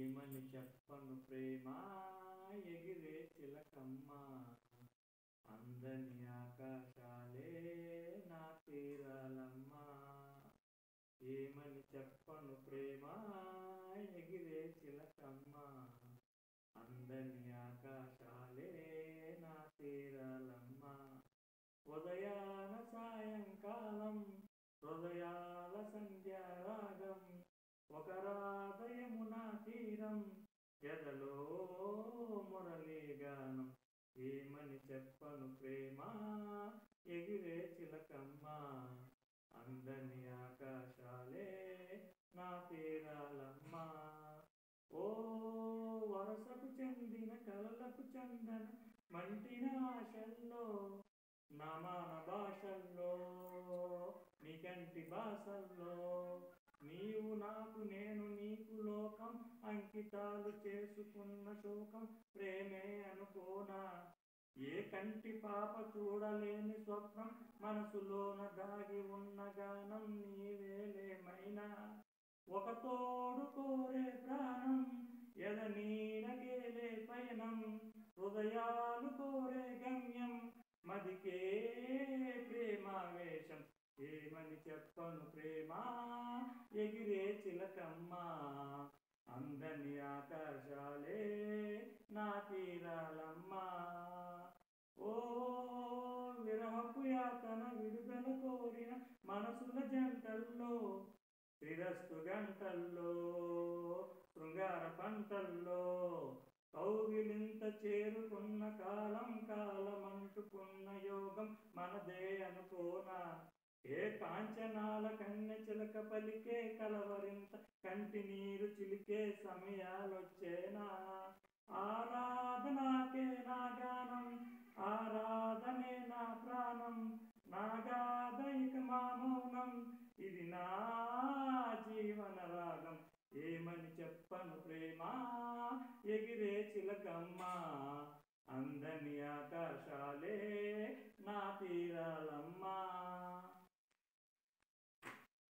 ఏమని చెప్పను ప్రేమ ఎగిరే చిలకమ్మ అందని ఆకాశాలే నా తీరాలమ్మ. ఏమని చెప్పను ప్రేమ ఎగిరే చిలకమ్మ అందని ఆకాశాలే నా తీరాలమ్మ. ఉదయాన సాయంకాలం హృదయాల సంధ్యారాగం ఒక రాధయమునా తీరం ఎదలో మురళీగానం. ఏమని చెప్పను ప్రేమ ఎగిరే చిలకమ్మ అందని ఆకాశాలే నా తీరాలమ్మ. ఓ వరసకు చెందిన కలలకు చందన మంటిన ఆశల్లో నామాన భాషల్లో నీ కంటి భాషల్లో నీవు నాకు నేను నీకు లోకం అంకితాలు చేసుకున్న శోకం ప్రేమే అనుకోనా. ఏ కంటి పాప చూడలేని స్వప్నం మనసులోన దాగి ఉన్న గానం నీవేలేమైనా. ఒక తోడు కోరే ప్రాణం ఎదనీడకేలే పయనం హృదయాలు కోరే గమ్యం మదికే ప్రేమావేశం. ఏమని చెప్పను ప్రేమ ఎగిరే చిలకమ్మ అందని ఆకాశాలే నా తీరాలమ్మ. ఓ విరహపు యాతన విడుదల కోరిన మనసుల జంటల్లో శ్రీరస్తు గంటల్లో శృంగార పంటల్లో కౌగిలింత చేరుకున్న కాలం కాలమంటుకున్న యోగం మనదే అనుకోనా. ఏ కాంచనాల కన్నె చిలక పలికే కలవరింత కంటి నీరు చిలికే సమయాలొచ్చేనా. ఆరాధనాకే నా గానం ఆరాధనే నా ప్రాణం నాగాదైక మా మౌనం ఇది నా జీవన రాగం. ఏమని చెప్పను ప్రేమ ఎగిరే చిలకమ్మ